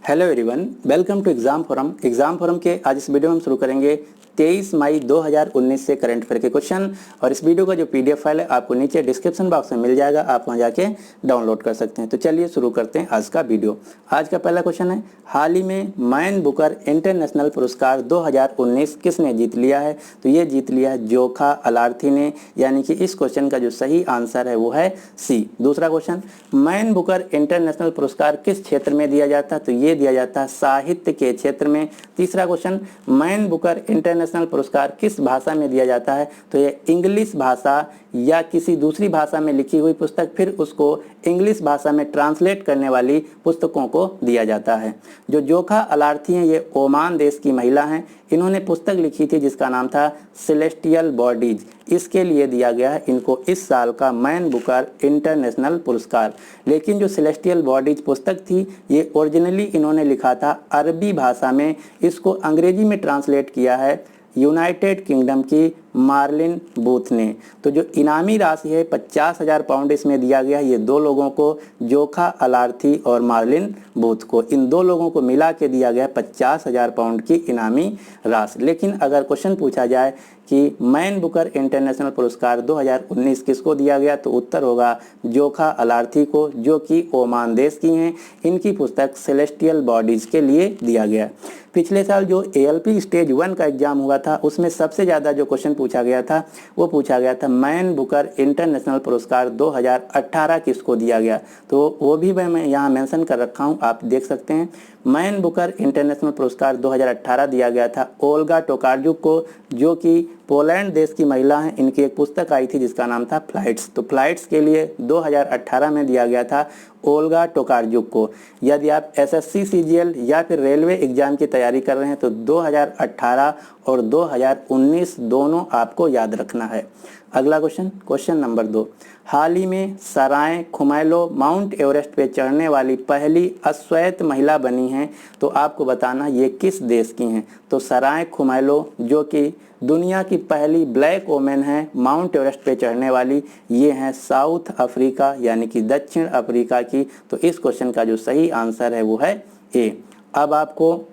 Hello everyone, welcome to exam forum के आज इस वीडियो में हम शुरू करेंगे 23 मई 2019 से करंट अफेयर के क्वेश्चन। और इस वीडियो का जो पीडीएफ फाइल है आपको नीचे डिस्क्रिप्शन बॉक्स में मिल जाएगा, आप वहां जाके डाउनलोड कर सकते हैं। तो चलिए शुरू करते हैं आज का वीडियो। आज का पहला क्वेश्चन है, हाल ही में मैन बुकर इंटरनेशनल पुरस्कार 2019 किसने जीत लिया है? तो ये जीत लिया है जोखा अलार्थी ने, यानी कि इस क्वेश्चन का जो सही आंसर है वो है सी। दूसरा क्वेश्चन, मैन बुकर इंटरनेशनल पुरस्कार किस क्षेत्र में दिया जाता है? तो ये दिया जाता है साहित्य के क्षेत्र में। तीसरा क्वेश्चन, मैन बुकर इंटरनेशनल पुरस्कार किस भाषा में दिया जाता है? तो ये इंग्लिश भाषा या किसी दूसरी भाषा में लिखी हुई पुस्तक फिर उसको इंग्लिश भाषा में ट्रांसलेट करने वाली पुस्तकों को दिया जाता है। जो जोखा अलार्थी हैं ये ओमान देश की महिला हैं। इन्होंने पुस्तक लिखी थी जिसका नाम था सेलेस्टियल बॉडीज। इसके लिए दिया गया है इनको इस साल का मैन बुकर इंटरनेशनल पुरस्कार। लेकिन जो सेलेस्टियल बॉडीज पुस्तक थी ये ओरिजिनली इन्होंने लिखा था अरबी भाषा में, इसको अंग्रेजी में ट्रांसलेट किया है यूनाइटेड किंगडम की मार्लिन बूथ ने। तो जो इनामी राशि है 50,000 पाउंड इसमें दिया गया है। ये दो लोगों को, जोखा अलार्थी और मार्लिन बूथ को, इन दो लोगों को मिला के दिया गया 50,000 पाउंड की इनामी राशि। लेकिन अगर क्वेश्चन पूछा जाए कि मैन बुकर इंटरनेशनल पुरस्कार 2019 किसको दिया गया, तो उत्तर होगा जोखा अलार्थी को, जो कि ओमान देश की हैं। इनकी पुस्तक सेलेस्टियल बॉडीज के लिए दिया गया। पिछले साल जो ALP स्टेज 1 का एग्जाम हुआ था उसमें सबसे ज़्यादा जो क्वेश्चन पूछा गया था वो पूछा गया था मैन बुकर इंटरनेशनल पुरस्कार 2018 किसको दिया गया। तो वो भी मैं यहाँ मेंशन कर रखा हूँ, आप देख सकते हैं। मैन बुकर इंटरनेशनल पुरस्कार 2018 दिया गया था ओल्गा टोकार्जुक को, जो कि पोलैंड देश की महिला हैं। इनकी एक पुस्तक आई थी जिसका नाम था फ्लाइट्स। तो फ्लाइट्स के लिए 2018 में दिया गया था ओल्गा टोकार्जुक को। यदि आप SSC CGL या फिर रेलवे एग्जाम की तैयारी कर रहे हैं तो 2018 और 2019 दोनों आपको याद रखना है। अगला क्वेश्चन नंबर 2, हाल ही में सराय खुमैलो माउंट एवरेस्ट पे चढ़ने वाली पहली अश्वेत महिला बनी हैं। तो आपको बताना ये किस देश की हैं। तो सराय खुमैलो जो कि दुनिया की पहली ब्लैक वोमेन है माउंट एवरेस्ट पे चढ़ने वाली, ये हैं साउथ अफ्रीका यानी कि दक्षिण अफ्रीका की। तो इस क्वेश्चन का जो सही आंसर है वो है ए। अब आपको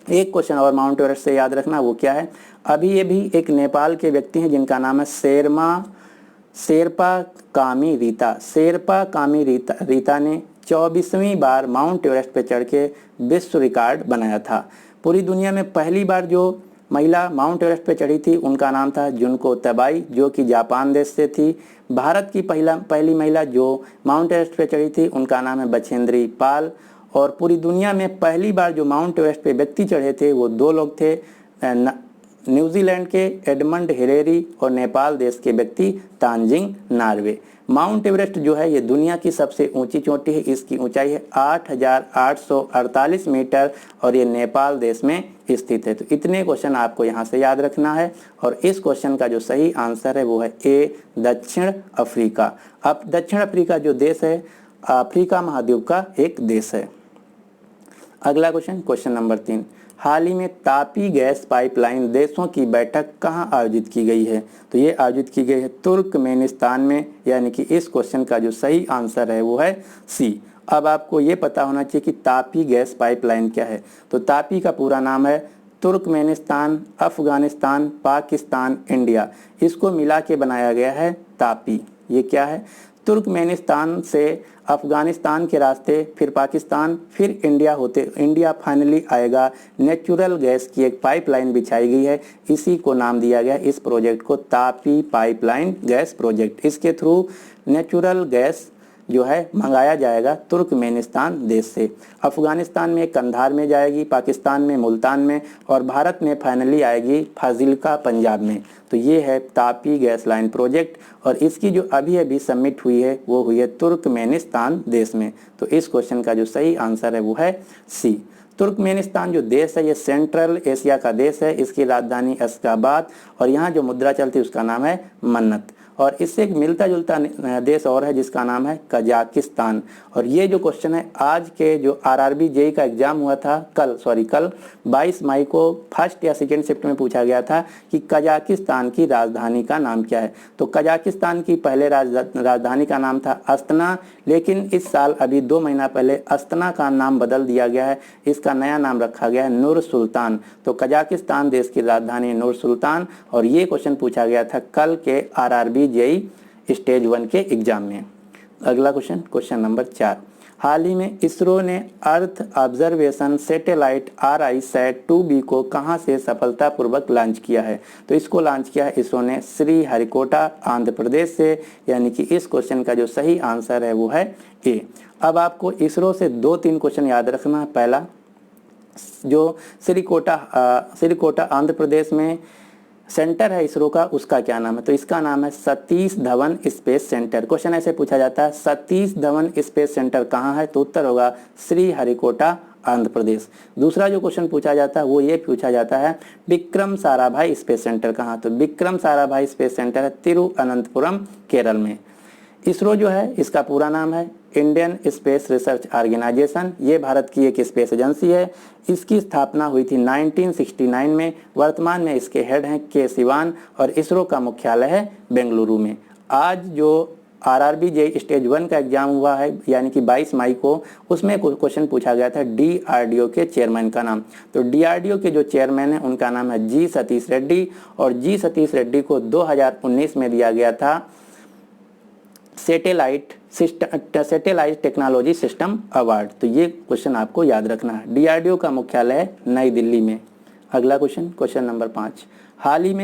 एक क्वेश्चन और माउंट एवरेस्ट से याद रखना, वो क्या है? अभी ये भी एक नेपाल के व्यक्ति हैं जिनका नाम है शेरपा कामी रीता ने 24वीं बार माउंट एवरेस्ट पे चढ़ के विश्व रिकॉर्ड बनाया था। पूरी दुनिया में पहली बार जो महिला माउंट एवरेस्ट पे चढ़ी थी उनका नाम था जुनको तबाई, जो कि जापान देश से थी। भारत की पहली महिला जो माउंट एवरेस्ट पे चढ़ी थी उनका नाम है बछेंद्री पाल। और पूरी दुनिया में पहली बार जो माउंट एवरेस्ट पे व्यक्ति चढ़े थे वो दो लोग थे, न्यूजीलैंड के एडमंड हिलेरी और नेपाल देश के व्यक्ति तानजिंग नार्वे। माउंट एवरेस्ट जो है ये दुनिया की सबसे ऊंची चोटी है। इसकी ऊंचाई है 8,848 मीटर और ये नेपाल देश में स्थित है। तो इतने क्वेश्चन आपको यहाँ से याद रखना है। और इस क्वेश्चन का जो सही आंसर है वो है ए, दक्षिण अफ्रीका। अब दक्षिण अफ्रीका जो देश है अफ्रीका महाद्वीप का एक देश है। अगला क्वेश्चन नंबर 3, हाल ही में तापी गैस पाइपलाइन देशों की बैठक कहाँ आयोजित की गई है? तो ये आयोजित की गई है तुर्कमेनिस्तान में, यानी कि इस क्वेश्चन का जो सही आंसर है वो है सी। अब आपको ये पता होना चाहिए कि तापी गैस पाइपलाइन क्या है। तो तापी का पूरा नाम है तुर्कमेनिस्तान, अफगानिस्तान, पाकिस्तान, इंडिया, इसको मिला के बनाया गया है तापी। ये क्या है? तुर्कमेनिस्तान से अफगानिस्तान के रास्ते, फिर पाकिस्तान, फिर इंडिया फाइनली आएगा। नेचुरल गैस की एक पाइपलाइन बिछाई गई है, इसी को नाम दिया गया इस प्रोजेक्ट को तापी पाइपलाइन गैस प्रोजेक्ट। इसके थ्रू नेचुरल गैस जो है मंगाया जाएगा तुर्कमेनिस्तान देश से। अफगानिस्तान में कंधार में जाएगी, पाकिस्तान में मुल्तान में, और भारत में फाइनली आएगी फाजिल्का पंजाब में। तो ये है तापी गैस लाइन प्रोजेक्ट और इसकी जो अभी सबमिट हुई है वो हुई है तुर्कमेनिस्तान देश में। तो इस क्वेश्चन का जो सही आंसर है वो है सी। तुर्कमेनिस्तान जो देश है ये सेंट्रल एशिया का देश है। इसकी राजधानी अशगाबाद और यहाँ जो मुद्रा चलती है उसका नाम है मन्नत। और इससे एक मिलता जुलता देश और है जिसका नाम है कजाकिस्तान। और ये जो क्वेश्चन है आज के जो आरआरबी जेई का एग्जाम हुआ था कल 22 मई को फर्स्ट या सेकेंड शिफ्ट में पूछा गया था कि कजाकिस्तान की राजधानी का नाम क्या है। तो कजाकिस्तान की पहले राजधानी का नाम था अस्तना, लेकिन इस साल अभी 2 महीना पहले अस्तना का नाम बदल दिया गया है, इसका नया नाम रखा गया है नूर सुल्तान। तो कजाकिस्तान देश की राजधानी नूर सुल्तान। और ये क्वेश्चन पूछा गया था कल के आरआरबी जेई स्टेज 1 के एग्जाम में। अगला क्वेश्चन, क्वेश्चन नंबर 4, हाल ही में इसरो ने अर्थ ऑब्जर्वेशन सैटेलाइट RISAT-2B को कहां से सफलतापूर्वक लॉन्च किया है। तो इसको लॉन्च किया है इसरो ने श्रीहरिकोटा आंध्र प्रदेश से, यानी कि इस क्वेश्चन का जो सही आंसर है वो है ए। अब आपको इसरो से 2-3 क्वेश्चन याद रखना है। पहला, जो श्रीकोटा आंध्र प्रदेश में सेंटर है इसरो का, उसका क्या नाम है। तो इसका नाम है Satish Dhawan space centre. Question ऐसे पूछा जाता है सतीश धवन स्पेस सेंटर कहाँ है, तो उत्तर होगा श्रीहरिकोटा आंध्र प्रदेश। दूसरा जो क्वेश्चन पूछा जाता है वो ये पूछा जाता है विक्रम साराभाई स्पेस सेंटर कहाँ। तो विक्रम साराभाई स्पेस सेंटर है तिरुअनंतपुरम केरल में। इसरो जो है इसका पूरा नाम है इंडियन स्पेस रिसर्च ऑर्गेनाइजेशन। ये भारत की एक स्पेस एजेंसी है। इसकी स्थापना हुई थी 1969 में। वर्तमान में इसके हेड हैं के सिवान और इसरो का मुख्यालय है बेंगलुरु में। आज जो आरआरबी जेई स्टेज 1 का एग्जाम हुआ है यानी कि 22 मई को, उसमें क्वेश्चन पूछा गया था DRDO के चेयरमैन का नाम। तो DRDO के जो चेयरमैन है उनका नाम है जी सतीश रेड्डी। और जी सतीश रेड्डी को 2019 में दिया गया था सैटेलाइट टेक्नोलॉजी सिस्टम अवार्ड। तो ये क्वेश्चन आपको याद रखना है। DRDO का मुख्यालय है नई दिल्ली में। अगला क्वेश्चन, क्वेश्चन नंबर 5, हाल ही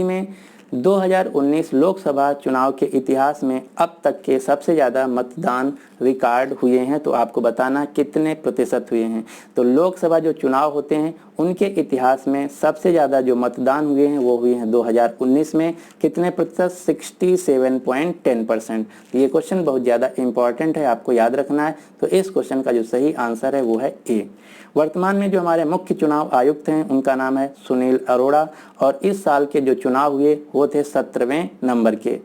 में 2019 लोकसभा चुनाव के इतिहास में अब तक के सबसे ज़्यादा मतदान रिकॉर्ड हुए हैं। तो आपको बताना कितने प्रतिशत हुए हैं। तो लोकसभा जो चुनाव होते हैं उनके इतिहास में सबसे ज़्यादा जो मतदान हुए हैं वो हुए हैं 2019 में। कितने प्रतिशत, 67.10%। तो ये क्वेश्चन बहुत ज़्यादा इंपॉर्टेंट है, आपको याद रखना है। तो इस क्वेश्चन का जो सही आंसर है वो है ए। वर्तमान में जो हमारे मुख्य चुनाव आयुक्त हैं उनका नाम है सुनील अरोड़ा। और इस साल के जो चुनाव हुए वो थे 17वें नंबर के।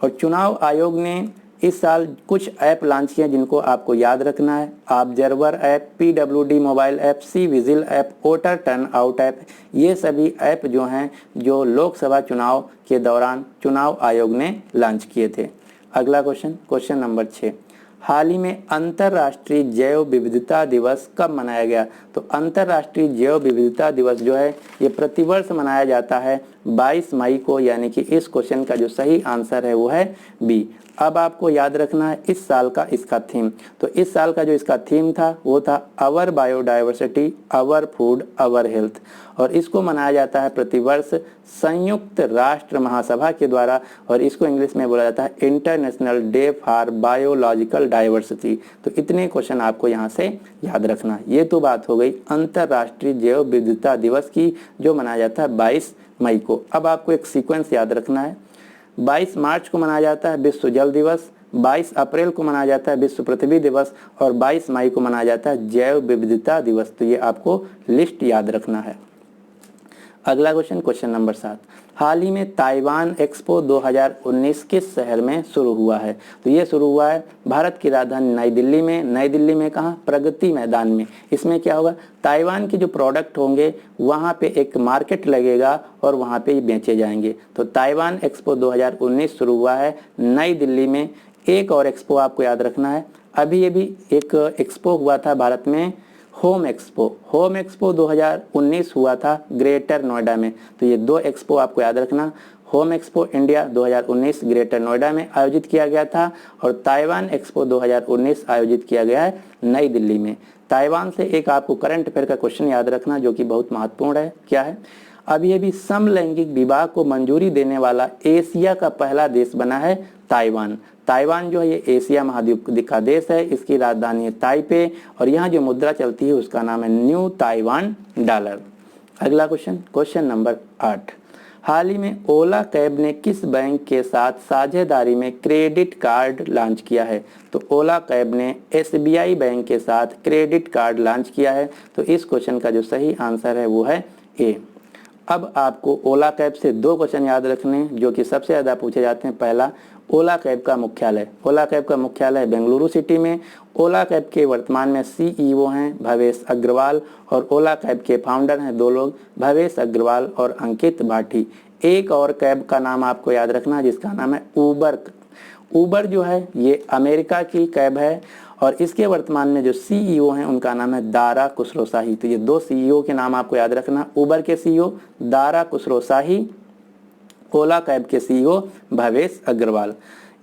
और चुनाव आयोग ने इस साल कुछ ऐप लॉन्च किए जिनको आपको याद रखना है। Observer app, PWD mobile app, C vigil app, voter turn out app. ये सभी ऐप जो हैं जो लोकसभा चुनाव के दौरान चुनाव आयोग ने लॉन्च किए थे। अगला क्वेश्चन, क्वेश्चन नंबर 6, हाल ही में अंतर्राष्ट्रीय जैव विविधता दिवस कब मनाया गया। तो अंतर्राष्ट्रीय जैव विविधता दिवस जो है ये प्रतिवर्ष मनाया जाता है 22 मई को, यानी कि इस क्वेश्चन का जो सही आंसर है वो है बी। अब आपको याद रखना है इस साल का इसका थीम। तो इस साल का जो इसका थीम था वो था our biodiversity, our food, our health. और इसको मनाया जाता है प्रतिवर्ष संयुक्त राष्ट्र महासभा के द्वारा। और इसको इंग्लिश में बोला जाता है international day for biological diversity. तो इतने क्वेश्चन आपको यहाँ से याद रखना। ये तो बात हो गई अंतर्राष्ट्रीय जैव विविधता दिवस की जो मनाया जाता है 22 मई को। अब आपको एक सीक्वेंस याद रखना है। 22 मार्च को मनाया जाता है विश्व जल दिवस, 22 अप्रैल को मनाया जाता है विश्व पृथ्वी दिवस और 22 मई को मनाया जाता है जैव विविधता दिवस। तो ये आपको लिस्ट याद रखना है। अगला क्वेश्चन, क्वेश्चन नंबर 7, हाल ही में ताइवान एक्सपो 2019 किस शहर में शुरू हुआ है। तो ये शुरू हुआ है भारत की राजधानी नई दिल्ली में। नई दिल्ली में कहाँ, प्रगति मैदान में। इसमें क्या होगा, ताइवान के जो प्रोडक्ट होंगे वहाँ पे एक मार्केट लगेगा और वहाँ पे बेचे जाएंगे। तो ताइवान एक्सपो 2019 शुरू हुआ है नई दिल्ली में। एक और एक्सपो आपको याद रखना है, अभी ये भी एक एक्सपो हुआ था भारत में, होम एक्सपो 2019 हुआ था ग्रेटर नोएडा में। तो ये 2 एक्सपो आपको याद रखना। Home expo India 2019 greater Noida में आयोजित किया गया था और ताइवान एक्सपो 2019 आयोजित किया गया है नई दिल्ली में। ताइवान से एक आपको करंट अफेयर का क्वेश्चन याद रखना जो कि बहुत महत्वपूर्ण है। क्या है, अब ये भी समलैंगिक विवाह को मंजूरी देने वाला एशिया का पहला देश बना है ताइवान। ताइवान जो है ये एशिया महाद्वीप का देश है। इसकी राजधानी है ताइपे और यहाँ जो मुद्रा चलती है उसका नाम है न्यू ताइवान डॉलर। अगला क्वेश्चन, क्वेश्चन नंबर 8, हाल ही में ओला कैब ने किस बैंक के साथ साझेदारी में क्रेडिट कार्ड लॉन्च किया है। तो ओला कैब ने SBI बैंक के साथ क्रेडिट कार्ड लॉन्च किया है। तो इस क्वेश्चन का जो सही आंसर है वो है ए। अब आपको ओला कैब से 2 क्वेश्चन याद रखने जो कि सबसे ज़्यादा पूछे जाते हैं। पहला, ओला कैब का मुख्यालय। ओला कैब का मुख्यालय बेंगलुरु सिटी में। ओला कैब के वर्तमान में CEO हैं भवेश अग्रवाल और ओला कैब के फाउंडर हैं 2 लोग, भवेश अग्रवाल और अंकित भाटी। एक और कैब का नाम आपको याद रखना जिसका नाम है ऊबर। ऊबर जो है ये अमेरिका की कैब है और इसके वर्तमान में जो CEO हैं उनका नाम है दारा खुसरोशाही। तो ये 2 CEO के नाम आपको याद रखना, ऊबर के CEO दारा खुसरोशाही, ओला कैब के CEO भवेश अग्रवाल।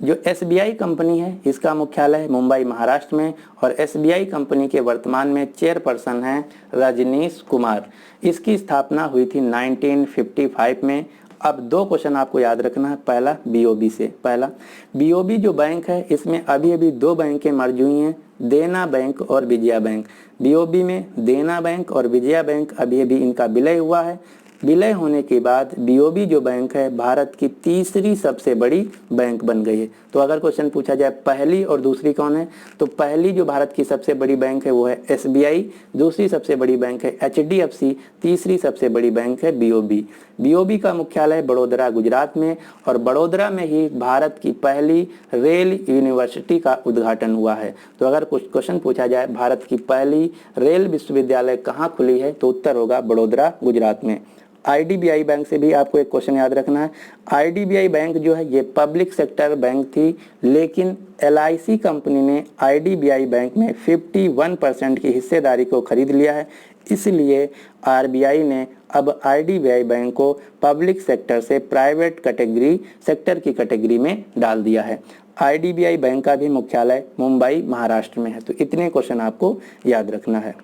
जो SBI कंपनी है इसका मुख्यालय मुंबई महाराष्ट्र में और SBI कंपनी के वर्तमान में चेयरपर्सन हैं रजनीश कुमार। इसकी स्थापना हुई थी 1955 में। अब 2 क्वेश्चन आपको याद रखना है। पहला BOB से। पहला, BOB जो बैंक है इसमें अभी 2 बैंकें मर्ज हुई हैं, देना बैंक और विजया बैंक। BOB में देना बैंक और विजया बैंक अभी इनका विलय हुआ है। विलय होने के बाद BOB जो बैंक है भारत की तीसरी सबसे बड़ी बैंक बन गई है। तो अगर क्वेश्चन पूछा जाए पहली और दूसरी कौन है, तो पहली जो भारत की सबसे बड़ी बैंक है वो है SBI, दूसरी सबसे बड़ी बैंक है HDFC, तीसरी सबसे बड़ी बैंक है BOB। BOB का मुख्यालय बड़ोदरा गुजरात में और बड़ोदरा में ही भारत की पहली रेल यूनिवर्सिटी का उद्घाटन हुआ है। तो अगर कुछ क्वेश्चन पूछा जाए भारत की पहली रेल विश्वविद्यालय कहाँ खुली है, तो उत्तर होगा बड़ोदरा गुजरात में। IDBI बैंक से भी आपको एक क्वेश्चन याद रखना है। IDBI बैंक जो है ये पब्लिक सेक्टर बैंक थी, लेकिन LIC कंपनी ने IDBI बैंक में 51% की हिस्सेदारी को खरीद लिया है। इसलिए RBI ने अब IDBI बैंक को पब्लिक सेक्टर से प्राइवेट कैटेगरी सेक्टर की कैटेगरी में डाल दिया है। IDBI बैंक का भी मुख्यालय मुंबई महाराष्ट्र में है। तो इतने क्वेश्चन आपको याद रखना है।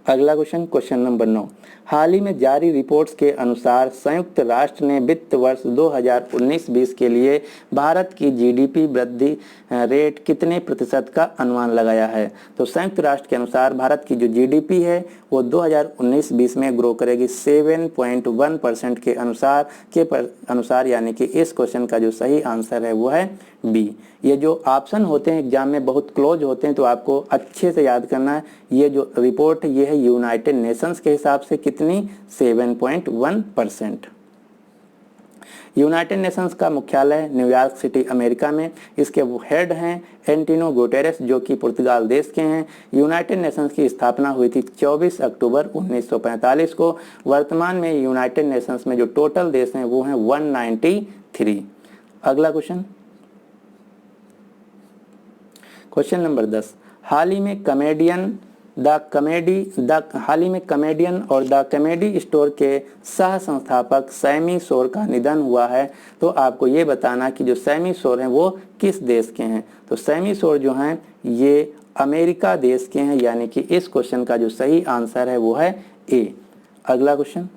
अगला क्वेश्चन, क्वेश्चन नंबर 9। हाल ही में जारी रिपोर्ट्स के अनुसार संयुक्त राष्ट्र ने वित्त वर्ष 2019-20 के लिए भारत की GDP वृद्धि रेट कितने प्रतिशत का अनुमान लगाया है। तो संयुक्त राष्ट्र के अनुसार भारत की जो GDP है वो 2019-20 में ग्रो करेगी 7.1% के अनुसार, यानी कि इस क्वेश्चन का जो सही आंसर है वो है B। ये जो ऑप्शन होते हैं एग्जाम में बहुत क्लोज होते हैं, तो आपको अच्छे से याद करना है। ये जो रिपोर्ट ये है यूनाइटेड नेशंस के हिसाब से कितनी, 7.1%। यूनाइटेड नेशंस का मुख्यालय न्यूयॉर्क सिटी अमेरिका में। इसके हेड हैं एंटोनियो गुटेरेस जो कि पुर्तगाल देश के हैं। यूनाइटेड नेशंस की स्थापना हुई थी 24 अक्टूबर 1945 को। वर्तमान में यूनाइटेड नेशंस में जो टोटल देश हैं वो हैं 193। अगला क्वेश्चन, क्वेश्चन नंबर 10। हाल ही में कमेडियन और द कॉमेडी स्टोर के सह संस्थापक सैमी शोर का निधन हुआ है। तो आपको ये बताना कि जो सैमी शोर हैं वो किस देश के हैं। तो सैमी शोर जो हैं ये अमेरिका देश के हैं, यानी कि इस क्वेश्चन का जो सही आंसर है वो है A। अगला क्वेश्चन,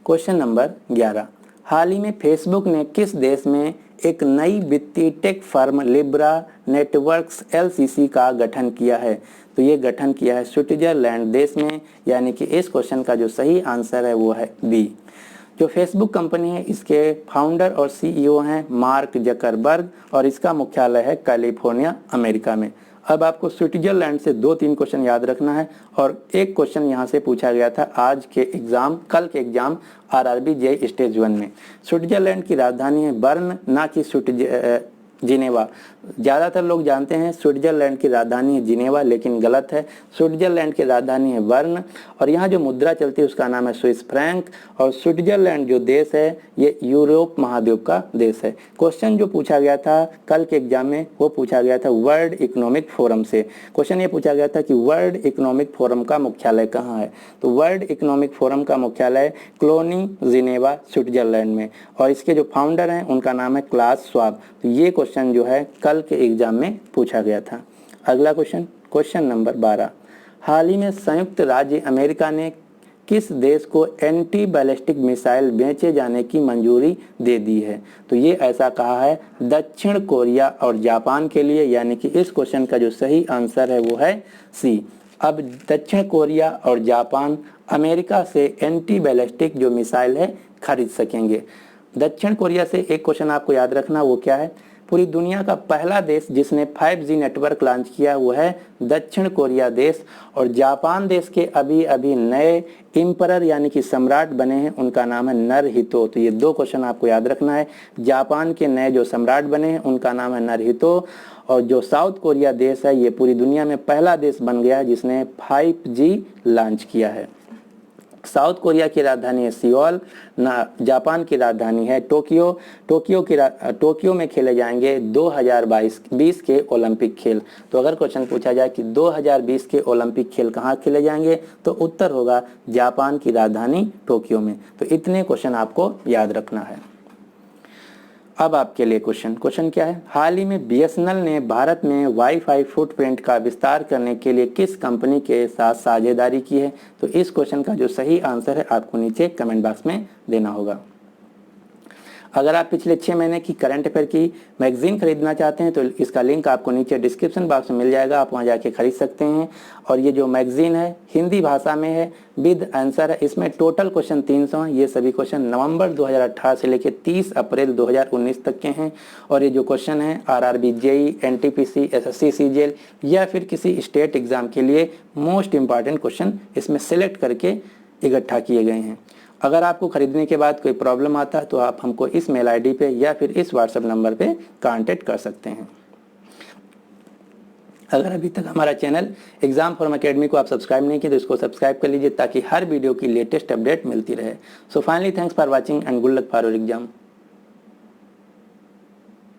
क्वेश्चन नंबर 11। हाल ही में फेसबुक ने किस देश में एक नई वित्तीय take firm Libra networks LCC का गठन किया है। तो ये गठन किया है स्विट्जरलैंड देश में, यानी कि इस क्वेश्चन का जो सही आंसर है वो है B। जो फेसबुक कंपनी है इसके फाउंडर और CEO हैं मार्क जकरबर्ग और इसका मुख्यालय है कैलिफोर्निया अमेरिका में। अब आपको स्विट्जरलैंड से 2-3 क्वेश्चन याद रखना है और एक क्वेश्चन यहाँ से पूछा गया था आज के एग्जाम, कल के एग्जाम RRB JEE स्टेज 1 में। स्विट्जरलैंड की राजधानी है बर्न, ना कि जिनेवा। ज़्यादातर लोग जानते हैं स्विट्जरलैंड की राजधानी है जिनेवा, लेकिन गलत है। स्विट्जरलैंड की राजधानी है बर्न और यहाँ जो मुद्रा चलती है उसका नाम है स्विस फ्रैंक। और स्विट्जरलैंड जो देश है ये यूरोप महाद्वीप का देश है। क्वेश्चन जो पूछा गया था कल के एग्जाम में वो पूछा गया था वर्ल्ड इकोनॉमिक फोरम से। क्वेश्चन ये पूछा गया था कि वर्ल्ड इकोनॉमिक फोरम का मुख्यालय कहाँ है। तो वर्ल्ड इकोनॉमिक फोरम का मुख्यालय क्लोनी जिनेवा स्विट्जरलैंड में और इसके जो फाउंडर हैं उनका नाम है क्लास स्वाब। तो ये क्वेश्चन जो है कल के एग्जाम में पूछा गया था। अगला क्वेश्चन, क्वेश्चन नंबर 12। हाल ही में संयुक्त राज्य अमेरिका ने किस देश को एंटी बैलिस्टिक मिसाइल बेचे जाने की मंजूरी दे दी है। तो ये ऐसा कहा है दक्षिण कोरिया और जापान के लिए, यानी कि इस क्वेश्चन का जो सही आंसर है वो है C। अब दक्षिण कोरिया और जापान अमेरिका से एंटी बैलिस्टिक जो मिसाइल है खरीद सकेंगे। दक्षिण कोरिया से एक क्वेश्चन आपको याद रखना, वो क्या है, पूरी दुनिया का पहला देश जिसने 5G नेटवर्क लॉन्च किया वो है दक्षिण कोरिया देश। और जापान देश के अभी अभी नए एम्परर यानी कि सम्राट बने हैं, उनका नाम है नरहितो। तो ये 2 क्वेश्चन आपको याद रखना है। जापान के नए जो सम्राट बने हैं उनका नाम है नरहितो, और जो साउथ कोरिया देश है ये पूरी दुनिया में पहला देश बन गया है जिसने 5G लॉन्च किया है। साउथ कोरिया की राजधानी है सियोल, जापान की राजधानी है टोक्यो। टोक्यो में खेले जाएंगे 2020 के ओलंपिक खेल। तो अगर क्वेश्चन पूछा जाए कि 2020 के ओलंपिक खेल कहाँ खेले जाएंगे तो उत्तर होगा जापान की राजधानी टोक्यो में। तो इतने क्वेश्चन आपको याद रखना है। अब आपके लिए क्वेश्चन क्या है, हाल ही में BSNL ने भारत में वाईफाई फुटप्रिंट का विस्तार करने के लिए किस कंपनी के साथ साझेदारी की है। तो इस क्वेश्चन का जो सही आंसर है आपको नीचे कमेंट बॉक्स में देना होगा। अगर आप पिछले 6 महीने की करंट अफेयर की मैगजीन खरीदना चाहते हैं तो इसका लिंक आपको नीचे डिस्क्रिप्शन बॉक्स में मिल जाएगा, आप वहां जाके खरीद सकते हैं। और ये जो मैगजीन है हिंदी भाषा में है, विद आंसर है। इसमें टोटल क्वेश्चन 300 हैं। ये सभी क्वेश्चन नवंबर 2018 से लेकर 30 अप्रैल 2019 तक के हैं। और ये जो क्वेश्चन है RRB, JEE, NTPC, SSC, CGL या फिर किसी स्टेट एग्जाम के लिए मोस्ट इंपॉर्टेंट क्वेश्चन इसमें सेलेक्ट करके इकट्ठा किए गए हैं। अगर आपको खरीदने के बाद कोई प्रॉब्लम आता है तो आप हमको इस मेल आईडी पे या फिर इस व्हाट्सएप नंबर पे कांटेक्ट कर सकते हैं। अगर अभी तक हमारा चैनल एग्जाम फॉर्म अकेडमी को आप सब्सक्राइब नहीं किए तो इसको सब्सक्राइब कर लीजिए ताकि हर वीडियो की लेटेस्ट अपडेट मिलती रहे। So finally thanks for watching and good luck for your exam.